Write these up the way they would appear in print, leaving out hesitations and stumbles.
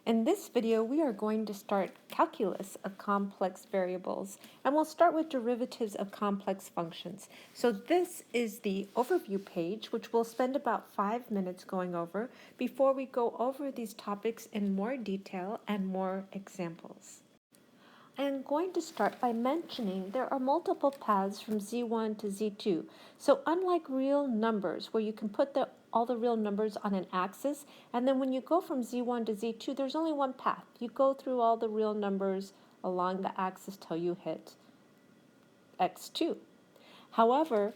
In this video, we are going to start calculus of complex variables, and we'll start with derivatives of complex functions. So this is the overview page, which we'll spend about 5 minutes going over before we go over these topics in more detail and more examples. I am going to start by mentioning there are multiple paths from z1 to z2. So unlike real numbers, where you can put all the real numbers on an axis, and then when you go from z1 to z2, there's only one path. You go through all the real numbers along the axis till you hit x2. However,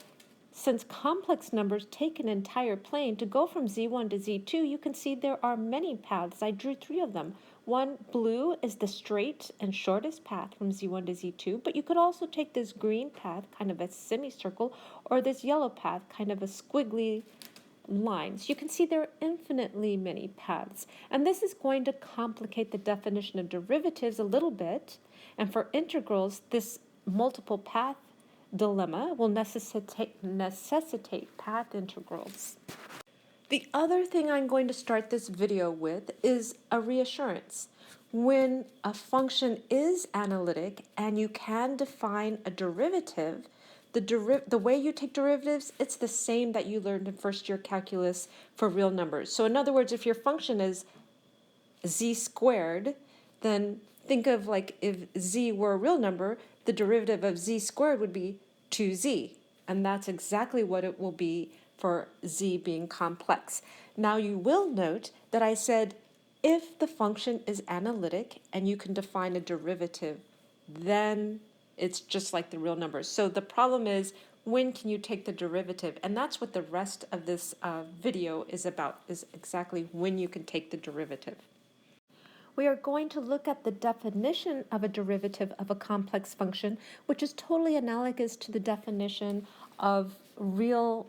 since complex numbers take an entire plane, to go from z1 to z2, you can see there are many paths. I drew 3 of them. One, blue, is the straight and shortest path from z1 to z2, but you could also take this green path, kind of a semicircle, or this yellow path, kind of a squiggly line. So you can see there are infinitely many paths. And this is going to complicate the definition of derivatives a little bit. And for integrals, this multiple path dilemma will necessitate path integrals. The other thing I'm going to start this video with is a reassurance. When a function is analytic and you can define a derivative, the way you take derivatives, it's the same that you learned in first year calculus for real numbers. So in other words, if your function is z squared, then think of like if z were a real number, the derivative of z squared would be 2z. And that's exactly what it will be for z being complex. Now you will note that I said if the function is analytic and you can define a derivative, then it's just like the real numbers. So the problem is, when can you take the derivative? And that's what the rest of this video is about, is exactly when you can take the derivative. We are going to look at the definition of a derivative of a complex function, which is totally analogous to the definition of real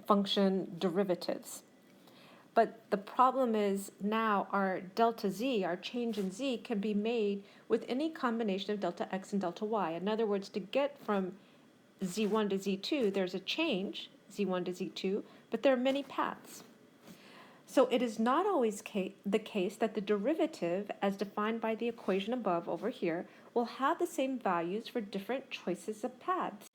function derivatives. But the problem is now our delta z, our change in z, can be made with any combination of delta x and delta y. In other words, to get from z1 to z2, there's a change, z1 to z2, but there are many paths. So it is not always the case that the derivative, as defined by the equation above over here, will have the same values for different choices of paths.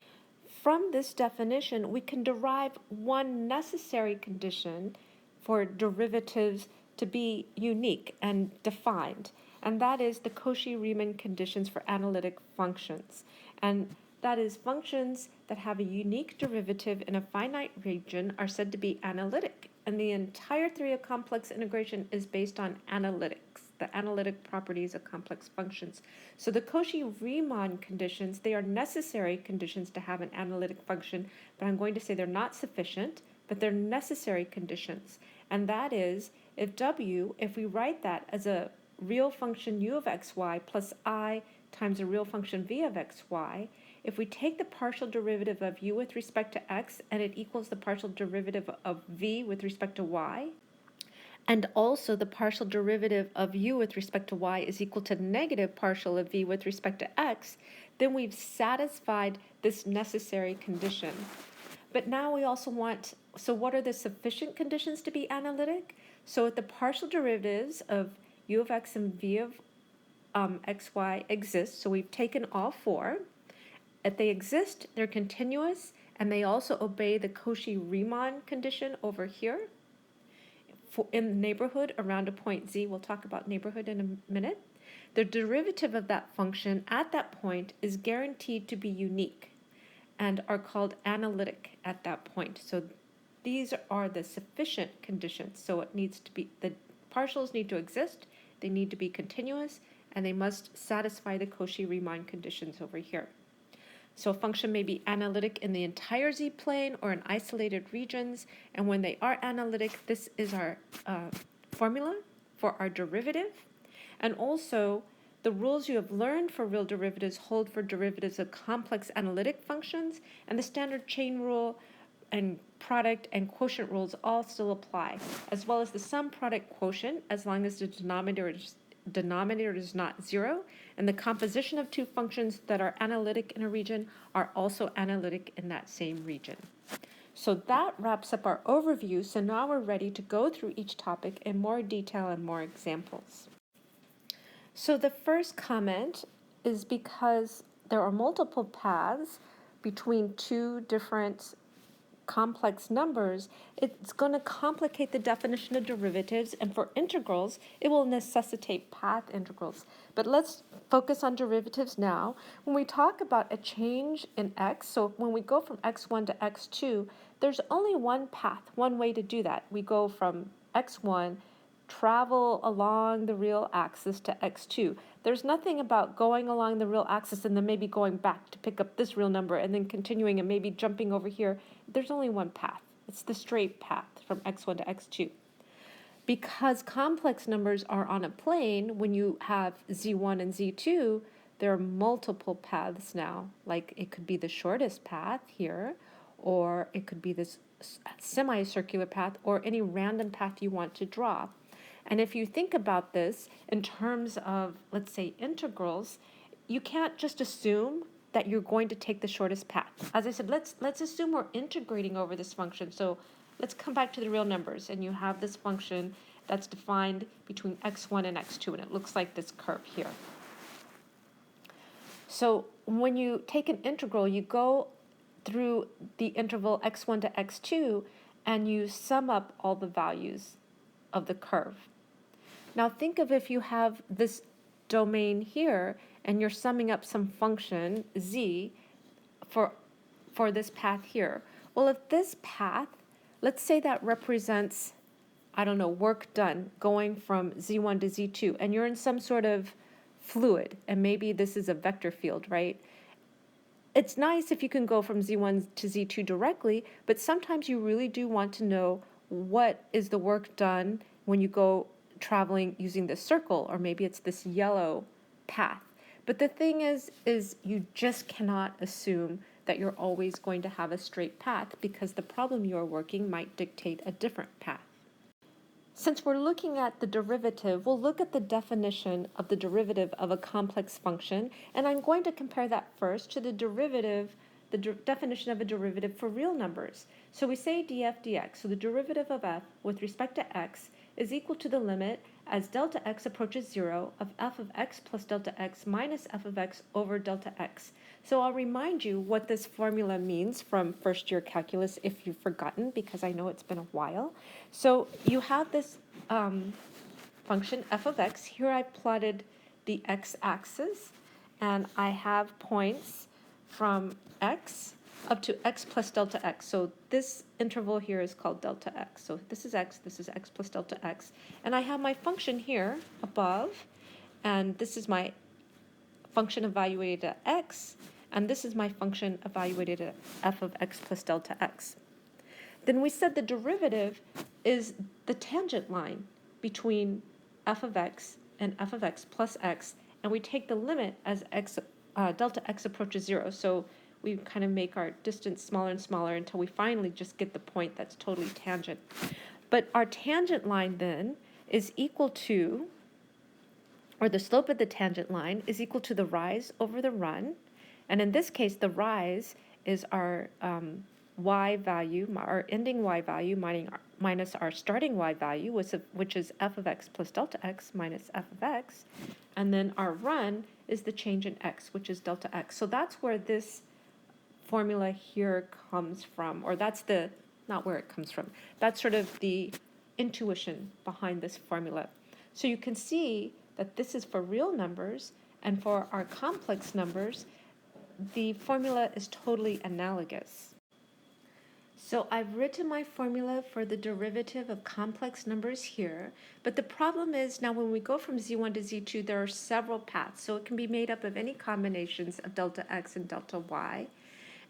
From this definition, we can derive one necessary condition for derivatives to be unique and defined, and that is the Cauchy-Riemann conditions for analytic functions. And that is, functions that have a unique derivative in a finite region are said to be analytic. And the entire theory of complex integration is based on analytics, the analytic properties of complex functions. So the Cauchy-Riemann conditions, they are necessary conditions to have an analytic function, but I'm going to say they're not sufficient, but they're necessary conditions. And that is, if we write that as a real function u of xy plus I times a real function v of xy, if we take the partial derivative of u with respect to x and it equals the partial derivative of v with respect to y, and also the partial derivative of u with respect to y is equal to negative partial of v with respect to x, then we've satisfied this necessary condition. But now we also want, so what are the sufficient conditions to be analytic? So if the partial derivatives of u of x and v of xy exist, so we've taken all 4. If they exist, they're continuous, and they also obey the Cauchy-Riemann condition over here. In the neighborhood around a point z, we'll talk about neighborhood in a minute. The derivative of that function at that point is guaranteed to be unique and are called analytic at that point. So these are the sufficient conditions. So it needs to be, the partials need to exist, they need to be continuous, and they must satisfy the Cauchy-Riemann conditions over here. So a function may be analytic in the entire z-plane or in isolated regions, and when they are analytic, this is our formula for our derivative. And also, the rules you have learned for real derivatives hold for derivatives of complex analytic functions, and the standard chain rule and product and quotient rules all still apply, as well as the sum product quotient, as long as the denominator is not 0, and the composition of two functions that are analytic in a region are also analytic in that same region. So that wraps up our overview. So now we're ready to go through each topic in more detail and more examples. So the first comment is because there are multiple paths between two different complex numbers, it's going to complicate the definition of derivatives, and for integrals, it will necessitate path integrals. But let's focus on derivatives now. When we talk about a change in x, so when we go from x1 to x2, there's only one path, one way to do that. We go from x1, travel along the real axis to x2. There's nothing about going along the real axis and then maybe going back to pick up this real number and then continuing and maybe jumping over here. There's only one path. It's the straight path from x1 to x2. Because complex numbers are on a plane, when you have z1 and z2, there are multiple paths now. Like it could be the shortest path here, or it could be this semicircular path, or any random path you want to draw. And if you think about this in terms of, let's say, integrals, you can't just assume that you're going to take the shortest path. As I said, let's assume we're integrating over this function. So let's come back to the real numbers, and you have this function that's defined between x1 and x2, and it looks like this curve here. So when you take an integral, you go through the interval x1 to x2, and you sum up all the values of the curve. Now think of if you have this domain here and you're summing up some function z for this path here. Well, if this path, let's say that represents, I don't know, work done going from z1 to z2, and you're in some sort of fluid, and maybe this is a vector field, right? It's nice if you can go from z1 to z2 directly, but sometimes you really do want to know what is the work done when you go traveling using this circle, or maybe it's this yellow path. But the thing is you just cannot assume that you're always going to have a straight path, because the problem you're working might dictate a different path. Since we're looking at the derivative, we'll look at the definition of the derivative of a complex function, and I'm going to compare that first to the derivative, definition of a derivative for real numbers. So we say df dx, so the derivative of f with respect to x is equal to the limit as delta x approaches 0 of f of x plus delta x minus f of x over delta x. So I'll remind you what this formula means from first year calculus if you've forgotten, because I know it's been a while. So you have this function f of x. Here I plotted the x-axis, and I have points from x up to x plus delta x. So this interval here is called delta x. So this is x plus delta x. And I have my function here above, and this is my function evaluated at x, and this is my function evaluated at f of x plus delta x. Then we said the derivative is the tangent line between f of x and f of x plus x, and we take the limit as x, delta x approaches 0. So we kind of make our distance smaller and smaller until we finally just get the point that's totally tangent. But our tangent line then is equal to, or the slope of the tangent line is equal to the rise over the run. And in this case, the rise is our y value, our ending y value minus our starting y value, which is f of x plus delta x minus f of x. And then our run is the change in x, which is delta x. So that's where this formula here comes from, or that's the, not where it comes from. That's sort of the intuition behind this formula. So you can see that this is for real numbers, and for our complex numbers, the formula is totally analogous. So I've written my formula for the derivative of complex numbers here, but the problem is now when we go from z1 to z2, there are several paths, so it can be made up of any combinations of delta x and delta y,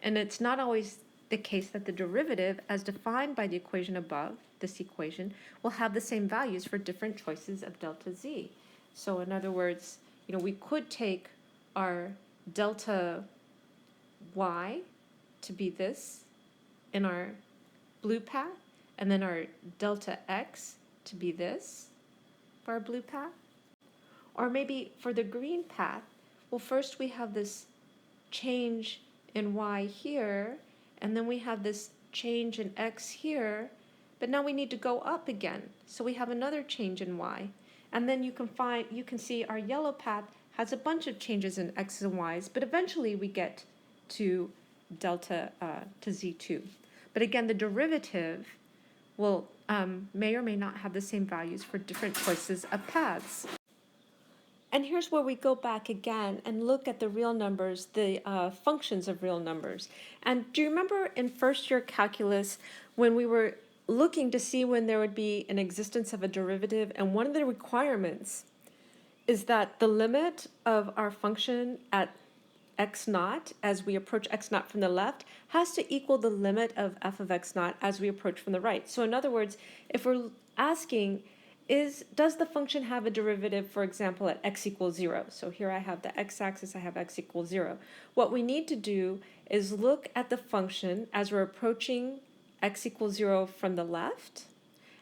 and it's not always the case that the derivative, as defined by the equation above, this equation, will have the same values for different choices of delta z. So in other words, we could take our delta y to be this in our blue path, and then our delta x to be this for our blue path. Or maybe for the green path, well, first we have this change in y here, and then we have this change in x here, but now we need to go up again. So we have another change in y. And then you can see our yellow path has a bunch of changes in x's and y's, but eventually we get to delta to z2. But again, the derivative will may or may not have the same values for different choices of paths. And here's where we go back again and look at the real numbers, the functions of real numbers. And do you remember in first year calculus when we were looking to see when there would be an existence of a derivative, and one of the requirements is that the limit of our function at x naught as we approach x naught from the left has to equal the limit of f of x naught as we approach from the right. So in other words, if we're asking does the function have a derivative, for example, at x equals 0? So here I have the x-axis, I have x equals 0. What we need to do is look at the function as we're approaching x equals 0 from the left,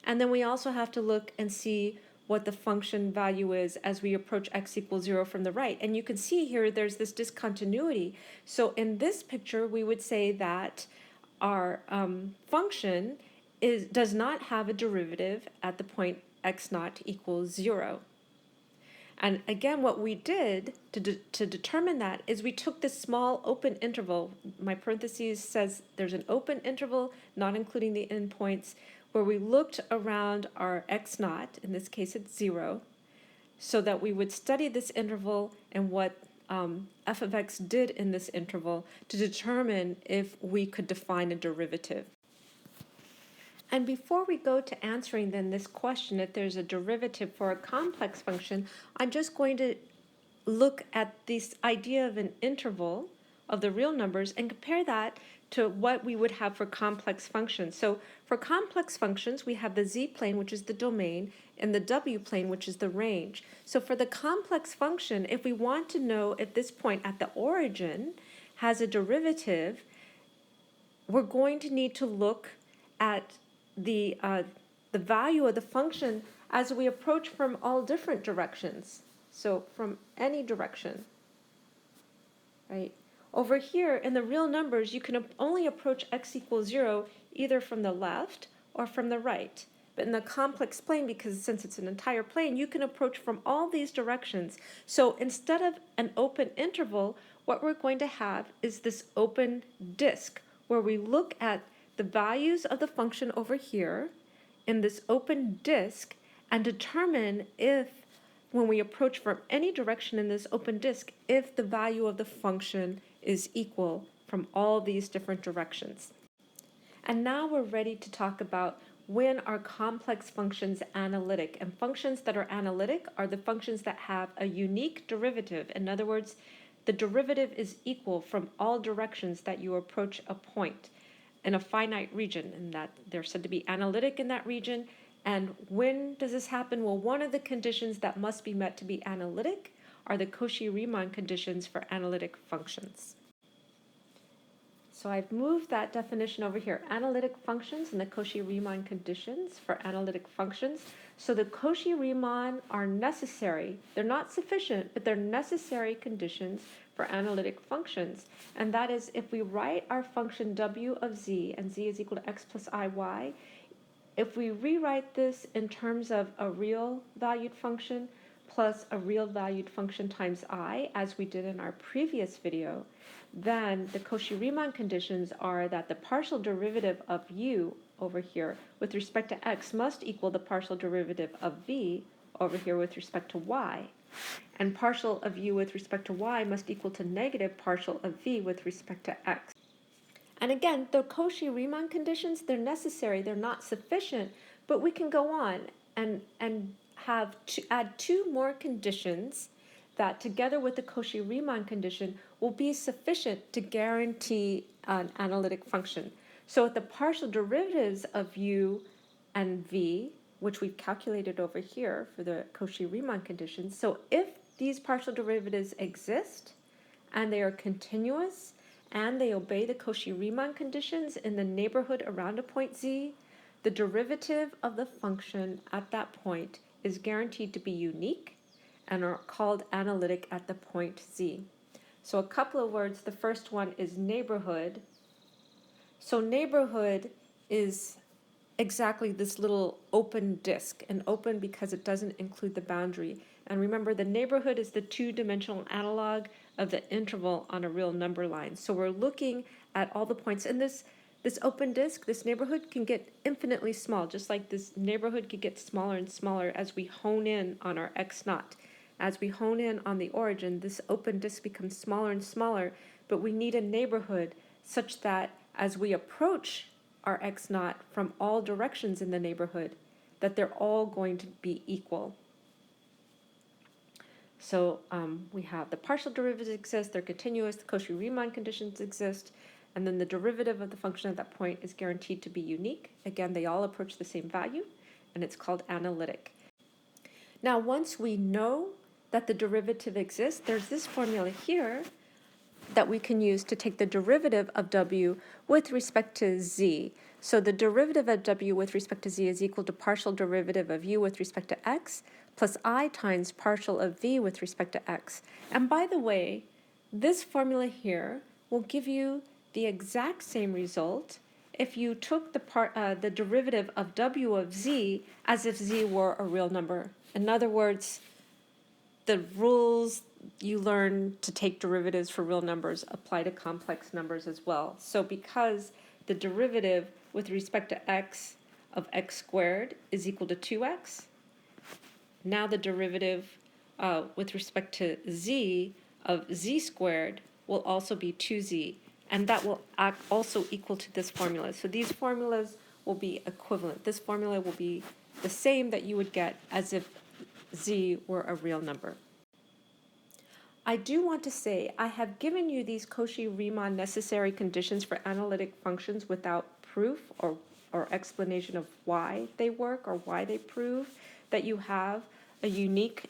and then we also have to look and see what the function value is as we approach x equals 0 from the right. And you can see here there's this discontinuity. So in this picture, we would say that our function does not have a derivative at the point x naught equals 0. And again, what we did to determine that is we took this small open interval. My parentheses says there's an open interval, not including the endpoints, where we looked around our x naught, in this case it's 0, so that we would study this interval and what f of x did in this interval to determine if we could define a derivative. And before we go to answering then this question, if there's a derivative for a complex function, I'm just going to look at this idea of an interval of the real numbers and compare that to what we would have for complex functions. So for complex functions, we have the z-plane, which is the domain, and the w-plane, which is the range. So for the complex function, if we want to know if this point at the origin has a derivative, we're going to need to look at the value of the function as we approach from all different directions. So from any direction, right? Over here in the real numbers, you can only approach x equals 0 either from the left or from the right. But in the complex plane, because since it's an entire plane, you can approach from all these directions. So instead of an open interval, what we're going to have is this open disk where we look at the values of the function over here in this open disk and determine if, when we approach from any direction in this open disk, if the value of the function is equal from all these different directions. And now we're ready to talk about when are complex functions analytic. And functions that are analytic are the functions that have a unique derivative. In other words, the derivative is equal from all directions that you approach a point in a finite region, and that they're said to be analytic in that region. And when does this happen? Well, one of the conditions that must be met to be analytic are the Cauchy-Riemann conditions for analytic functions. So I've moved that definition over here, analytic functions and the Cauchy-Riemann conditions for analytic functions. So the Cauchy-Riemann are necessary. They're not sufficient, but they're necessary conditions for analytic functions. And that is if we write our function w of z, and z is equal to x plus iy, if we rewrite this in terms of a real valued function plus a real valued function times I, as we did in our previous video, then the Cauchy-Riemann conditions are that the partial derivative of u over here with respect to x must equal the partial derivative of v over here with respect to y. And partial of u with respect to y must equal to negative partial of v with respect to x. And again, the Cauchy-Riemann conditions, they're necessary, they're not sufficient, but we can go on and add two more conditions that together with the Cauchy-Riemann condition will be sufficient to guarantee an analytic function. So the partial derivatives of u and v, which we've calculated over here for the Cauchy-Riemann conditions, so if these partial derivatives exist and they are continuous and they obey the Cauchy-Riemann conditions in the neighborhood around a point z, the derivative of the function at that point is guaranteed to be unique and are called analytic at the point z. So a couple of words. The first one is neighborhood. So neighborhood is exactly this little open disk, and open because it doesn't include the boundary. And remember, the neighborhood is the two-dimensional analog of the interval on a real number line. So we're looking at all the points. And this open disk, this neighborhood, can get infinitely small, just like this neighborhood could get smaller and smaller as we hone in on our x naught. As we hone in on the origin, this open disk becomes smaller and smaller, but we need a neighborhood such that as we approach our x naught from all directions in the neighborhood, that they're all going to be equal. So we have the partial derivatives exist, they're continuous, the Cauchy-Riemann conditions exist, and then the derivative of the function at that point is guaranteed to be unique. Again, they all approach the same value, and it's called analytic. Now, once we know that the derivative exists, there's this formula here that we can use to take the derivative of w with respect to z. So the derivative of w with respect to z is equal to partial derivative of u with respect to x plus I times partial of v with respect to x. And by the way, this formula here will give you the exact same result if you took the derivative of w of z as if z were a real number. In other words, the rules you learn to take derivatives for real numbers apply to complex numbers as well. So because the derivative with respect to x of x squared is equal to 2x, now the derivative with respect to z of z squared will also be 2z, and that will act also equal to this formula. So these formulas will be equivalent. This formula will be the same that you would get as if z were a real number. I do want to say I have given you these Cauchy-Riemann necessary conditions for analytic functions without proof or explanation of why they work or why they prove that you have a unique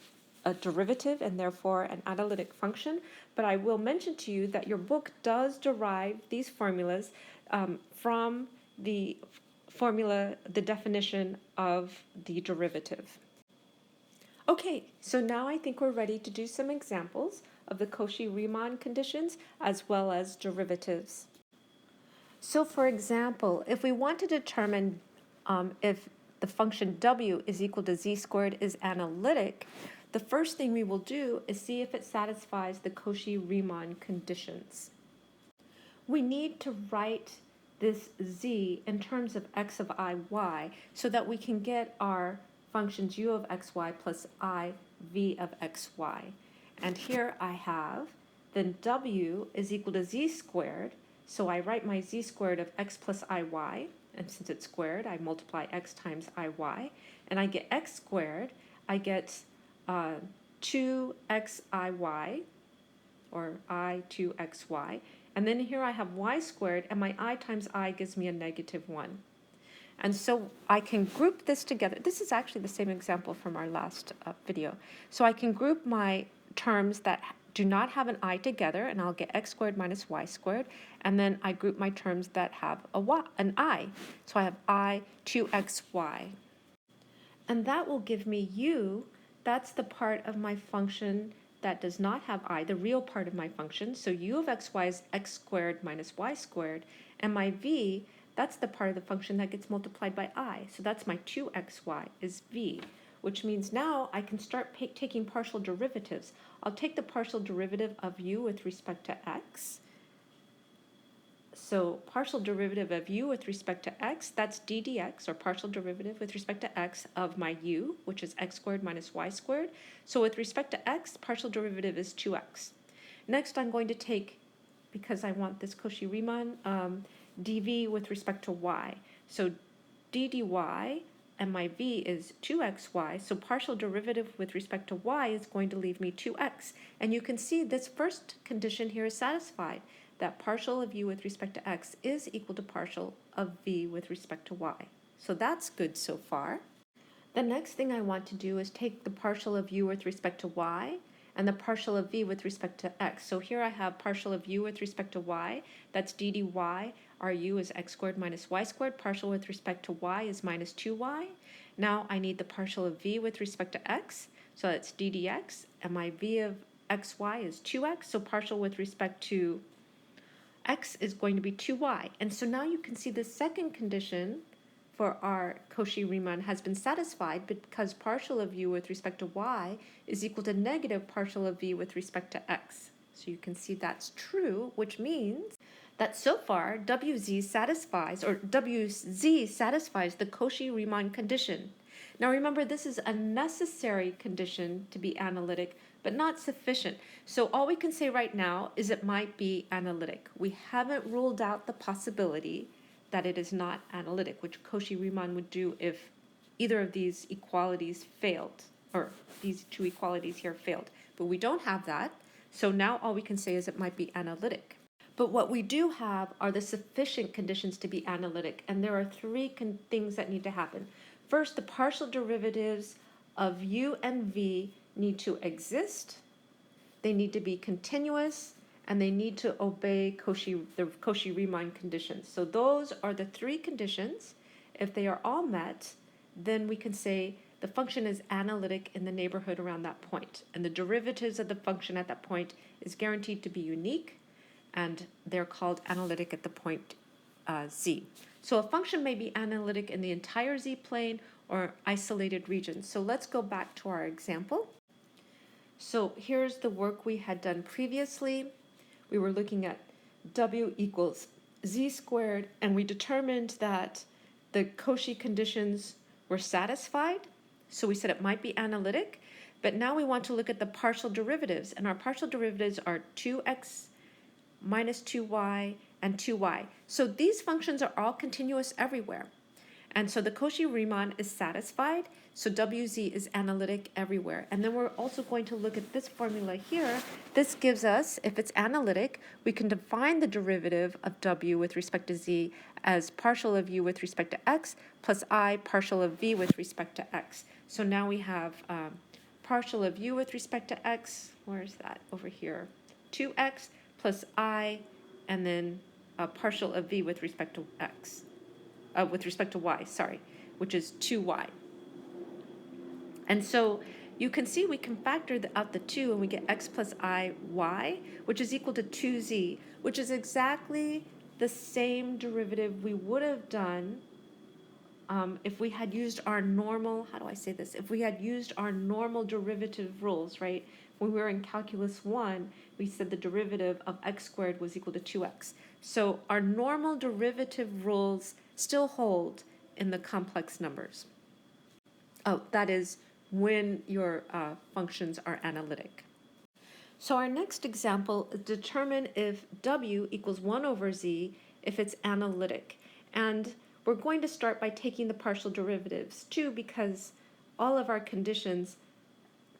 derivative and therefore an analytic function. But I will mention to you that your book does derive these formulas from the formula, the definition of the derivative. Okay, so now I think we're ready to do some examples of the Cauchy-Riemann conditions as well as derivatives. So for example, if we want to determine if the function w is equal to z squared is analytic, the first thing we will do is see if it satisfies the Cauchy-Riemann conditions. We need to write this z in terms of x of I, y, so that we can get our functions u of xy plus I v of xy. And here I have, then w is equal to z squared, so I write my z squared of x plus iy, and since it's squared, I multiply x times iy, and I get x squared, I get 2xiy, or I2xy, and then here I have y squared, and my I times I gives me a -1. And so I can group this together. This is actually the same example from our last video. So I can group my terms that do not have an I together, and I'll get x squared minus y squared, and then I group my terms that have an I. So I have I 2xy. And that will give me u. That's the part of my function that does not have I, the real part of my function. So u of xy is x squared minus y squared, and my v, that's the part of the function that gets multiplied by I. So that's my 2xy is v, which means now I can start taking partial derivatives. I'll take the partial derivative of u with respect to x. So partial derivative of u with respect to x, that's d dx, or partial derivative with respect to x of my u, which is x squared minus y squared. So with respect to x, partial derivative is 2x. Next, I'm going to take, because I want this Cauchy-Riemann, dv with respect to y. So d dy, and my v is 2xy, so partial derivative with respect to y is going to leave me 2x. And you can see this first condition here is satisfied, that partial of u with respect to x is equal to partial of v with respect to y. So that's good so far. The next thing I want to do is take the partial of u with respect to y and the partial of v with respect to x. So here I have partial of u with respect to y, that's d dy, our u is x squared minus y squared, partial with respect to y is minus 2y. Now I need the partial of v with respect to x, so that's d dx, and my v of xy is 2x, so partial with respect to x is going to be 2y. And so now you can see the second condition for our Cauchy-Riemann has been satisfied because partial of u with respect to y is equal to negative partial of v with respect to x. So you can see that's true, which means that so far WZ satisfies the Cauchy-Riemann condition. Now remember, this is a necessary condition to be analytic, but not sufficient. So all we can say right now is it might be analytic. We haven't ruled out the possibility that it is not analytic, which Cauchy-Riemann would do if either of these equalities failed, or these two equalities here failed. But we don't have that, so now all we can say is it might be analytic. But what we do have are the sufficient conditions to be analytic, and there are three things that need to happen. First, the partial derivatives of u and v need to exist, they need to be continuous, and they need to obey the Cauchy-Riemann conditions. So those are the three conditions. If they are all met, then we can say the function is analytic in the neighborhood around that point. And the derivatives of the function at that point is guaranteed to be unique, and they're called analytic at the point z. So a function may be analytic in the entire z-plane or isolated regions. So let's go back to our example. So here's the work we had done previously. We were looking at w equals z squared, and we determined that the Cauchy conditions were satisfied. So we said it might be analytic, but now we want to look at the partial derivatives, and our partial derivatives are 2x minus 2y and 2y. So these functions are all continuous everywhere. And so the Cauchy-Riemann is satisfied, so WZ is analytic everywhere. And then we're also going to look at this formula here. This gives us, if it's analytic, we can define the derivative of W with respect to Z as partial of U with respect to X plus I partial of V with respect to X. So now we have partial of U with respect to X, where's that? Over here, 2X plus I, and then partial of V with respect to X. With respect to y, sorry, which is 2y. And so you can see we can factor out the 2 and we get x plus I y, which is equal to 2z, which is exactly the same derivative we would have done if we had used our normal, how do I say this? If we had used our normal derivative rules, right? When we were in calculus 1, we said the derivative of x squared was equal to 2x. So our normal derivative rules still hold in the complex numbers. Oh, that is when your functions are analytic. So our next example is determine if w equals 1 over z if it's analytic. And we're going to start by taking the partial derivatives too, because all of our conditions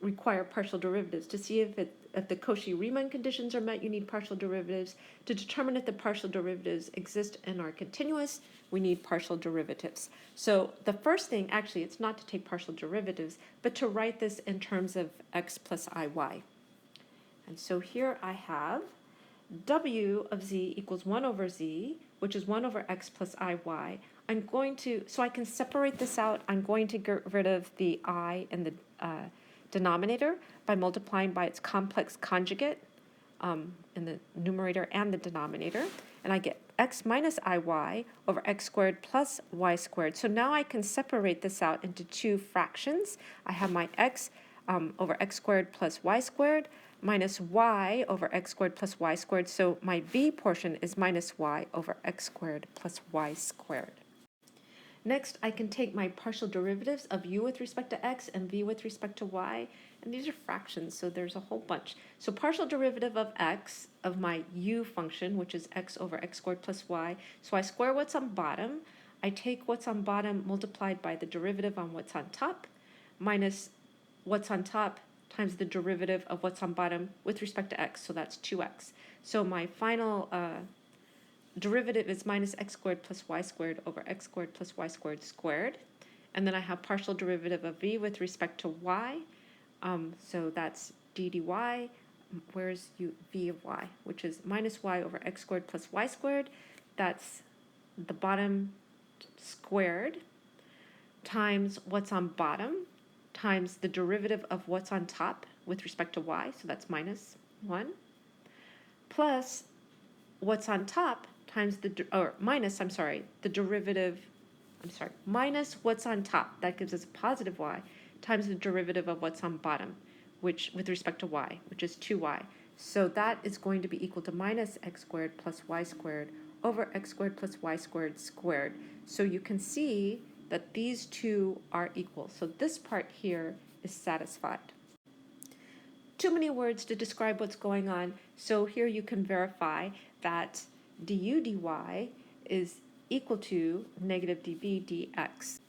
require partial derivatives. To see if the Cauchy-Riemann conditions are met, you need partial derivatives. To determine if the partial derivatives exist and are continuous, we need partial derivatives. So the first thing, actually, it's not to take partial derivatives, but to write this in terms of x plus iy. And so here I have w of z equals 1 over z, which is 1 over x plus iy. I'm going to, so I can separate this out, I'm going to get rid of the I in the denominator by multiplying by its complex conjugate in the numerator and the denominator, and I get x minus iy over x squared plus y squared. So now I can separate this out into two fractions. I have my x over x squared plus y squared minus y over x squared plus y squared. So my v portion is minus y over x squared plus y squared. Next, I can take my partial derivatives of u with respect to x and v with respect to y, and these are fractions, so there's a whole bunch. So partial derivative of x, of my u function, which is x over x squared plus y, so I square what's on bottom, I take what's on bottom multiplied by the derivative on what's on top, minus what's on top times the derivative of what's on bottom with respect to x, so that's 2x. So my final derivative is minus x squared plus y squared over x squared plus y squared squared. And then I have partial derivative of v with respect to y. So that's d dy. Where's v of y? Which is minus y over x squared plus y squared. That's the bottom squared times what's on bottom times the derivative of what's on top with respect to y. So that's minus 1 plus what's on top times the derivative, minus what's on top, that gives us a positive y, times the derivative of what's on bottom, which with respect to y, which is 2y. So that is going to be equal to minus x squared plus y squared over x squared plus y squared squared. So you can see that these two are equal. So this part here is satisfied. Too many words to describe what's going on, so here you can verify that du dy is equal to negative dv dx.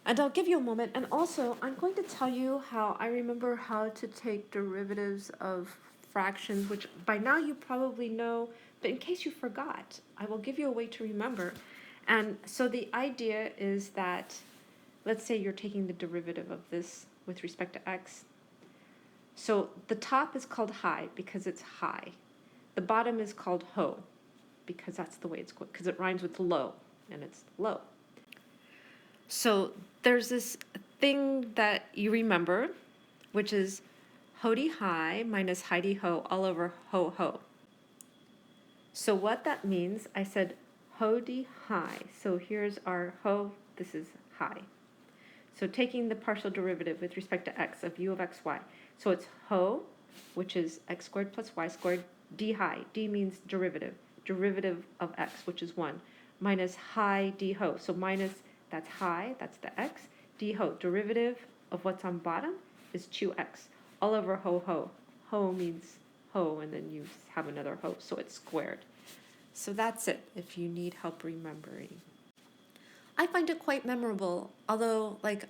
And I'll give you a moment, and also I'm going to tell you how I remember how to take derivatives of fractions, which by now you probably know, but in case you forgot, I will give you a way to remember. And so the idea is that, let's say you're taking the derivative of this with respect to x. So the top is called high because it's high. The bottom is called ho because that's the way it's called, because it rhymes with low, and it's low. So there's this thing that you remember, which is ho-d high minus high-d ho all over ho-ho. So what that means, I said ho-d high. So here's our ho, this is high. So taking the partial derivative with respect to x of u of xy. So it's ho, which is x squared plus y squared, d high. D means derivative. Derivative of x, which is 1, minus high d ho. So minus, that's high, that's the x. D ho, derivative of what's on bottom is 2x. All over ho ho. Ho means ho, and then you have another ho, so it's squared. So that's it, if you need help remembering. I find it quite memorable, although, like,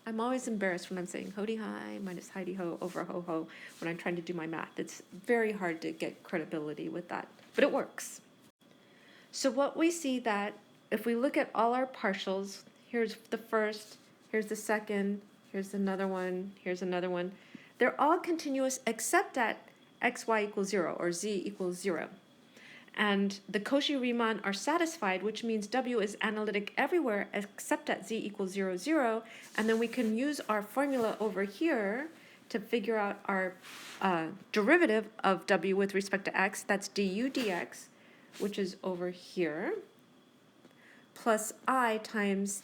I'm always embarrassed when I'm saying ho-d high minus high-d ho over ho-ho when I'm trying to do my math. It's very hard to get credibility with that, but it works. So what we see that if we look at all our partials, here's the first, here's the second, here's another one, here's another one. They're all continuous except at xy equals 0 or z equals 0. And the Cauchy-Riemann are satisfied, which means w is analytic everywhere except at z equals 0, 0. And then we can use our formula over here to figure out our derivative of w with respect to x. That's du dx, which is over here, plus I times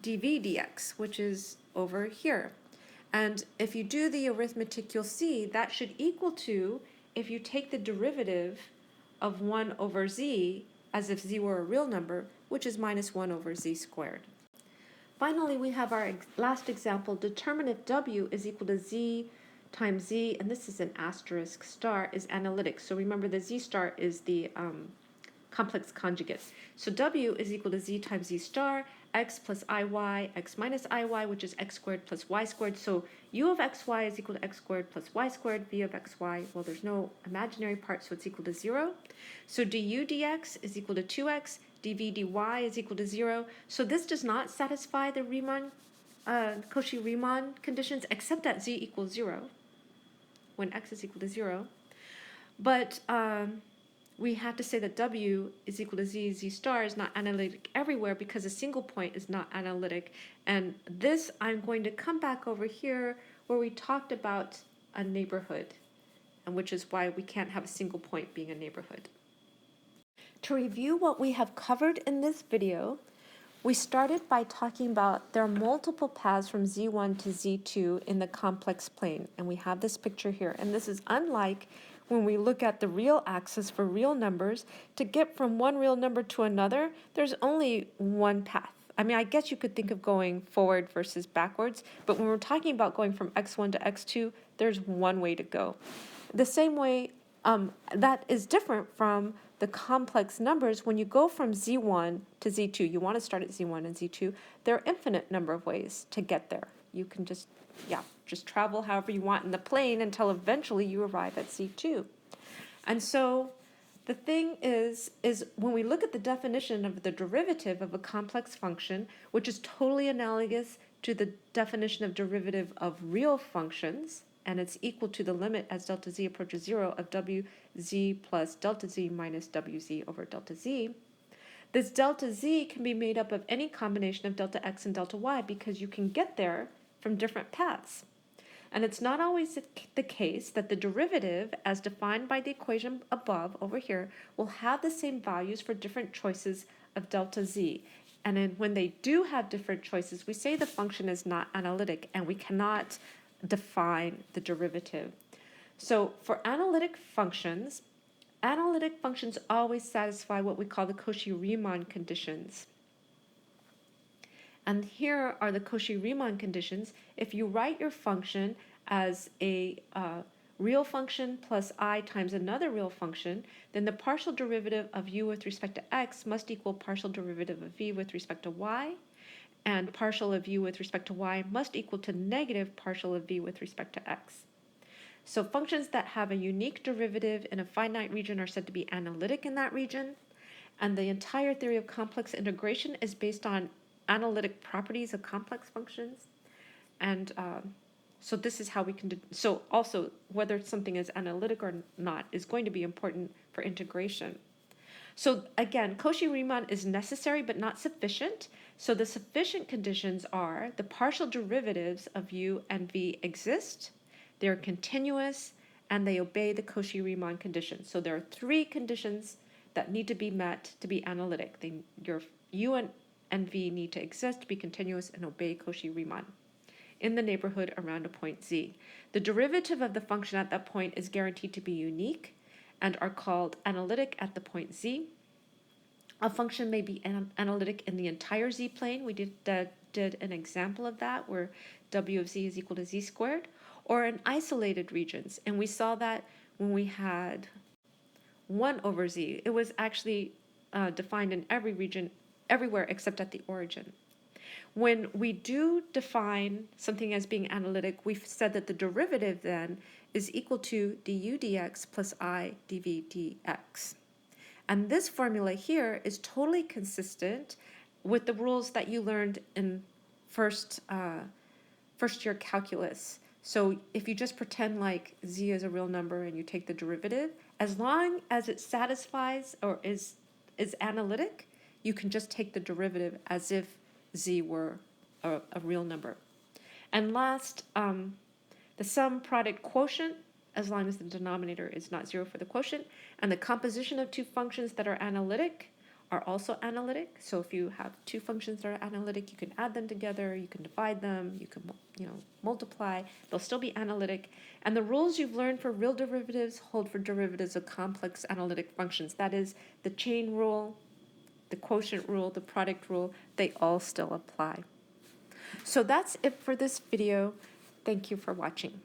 dv dx, which is over here. And if you do the arithmetic, you'll see that should equal to, if you take the derivative of 1 over z as if z were a real number, which is minus 1 over z squared. Finally, we have our last example. Determine if w is equal to z times z, and this is an asterisk star, is analytic. So remember, the z star is the complex conjugate. So w is equal to z times z star, x plus iy, x minus iy, which is x squared plus y squared. So u of xy is equal to x squared plus y squared, v of xy, well, there's no imaginary part, so it's equal to 0. So du dx is equal to 2x, dv dy is equal to 0. So this does not satisfy the Riemann, Cauchy-Riemann conditions, except at z equals 0, when x is equal to 0. But we have to say that w is equal to z star is not analytic everywhere because a single point is not analytic. And this, I'm going to come back over here where we talked about a neighborhood, and which is why we can't have a single point being a neighborhood. To review what we have covered in this video, we started by talking about there are multiple paths from z1 to z2 in the complex plane, and we have this picture here. And this is unlike when we look at the real axis for real numbers. To get from one real number to another, there's only one path. I mean, I guess you could think of going forward versus backwards, but when we're talking about going from x1 to x2, there's one way to go. The same way that is different from the complex numbers. When you go from z1 to z2, you want to start at z1 and z2, there are infinite number of ways to get there. You can just travel however you want in the plane until eventually you arrive at z2. And so the thing is when we look at the definition of the derivative of a complex function, which is totally analogous to the definition of derivative of real functions, and it's equal to the limit as delta z approaches 0 of wz plus delta z minus wz over delta z. This delta z can be made up of any combination of delta x and delta y because you can get there from different paths. And it's not always the case that the derivative, as defined by the equation above over here, will have the same values for different choices of delta z. And then when they do have different choices, we say the function is not analytic and we cannot define the derivative. So for analytic functions always satisfy what we call the Cauchy-Riemann conditions. And here are the Cauchy-Riemann conditions. If you write your function as a real function plus I times another real function, then the partial derivative of u with respect to x must equal partial derivative of v with respect to y, and partial of u with respect to y must equal to negative partial of v with respect to x. So functions that have a unique derivative in a finite region are said to be analytic in that region, and the entire theory of complex integration is based on analytic properties of complex functions. And so this is how we can so also whether something is analytic or not is going to be important for integration. So again, Cauchy-Riemann is necessary but not sufficient. So the sufficient conditions are the partial derivatives of u and v exist, they're continuous, and they obey the Cauchy-Riemann conditions. So there are three conditions that need to be met to be analytic. Your u and v need to exist, be continuous, and obey Cauchy-Riemann in the neighborhood around a point z. The derivative of the function at that point is guaranteed to be unique and are called analytic at the point z. A function may be analytic in the entire z-plane. We did an example of that where w of z is equal to z squared, or in isolated regions. And we saw that when we had 1 over z. It was actually defined in every region, everywhere except at the origin. When we do define something as being analytic, we've said that the derivative then is equal to du dx plus I dv dx. And this formula here is totally consistent with the rules that you learned in first year calculus. So if you just pretend like z is a real number and you take the derivative, as long as it satisfies or is analytic, you can just take the derivative as if z were a real number. And last, the sum product quotient, as long as the denominator is not 0 for the quotient, and the composition of two functions that are analytic are also analytic. So if you have two functions that are analytic, you can add them together, you can divide them, you can multiply, they'll still be analytic. And the rules you've learned for real derivatives hold for derivatives of complex analytic functions. That is the chain rule, the quotient rule, the product rule, they all still apply. So that's it for this video. Thank you for watching.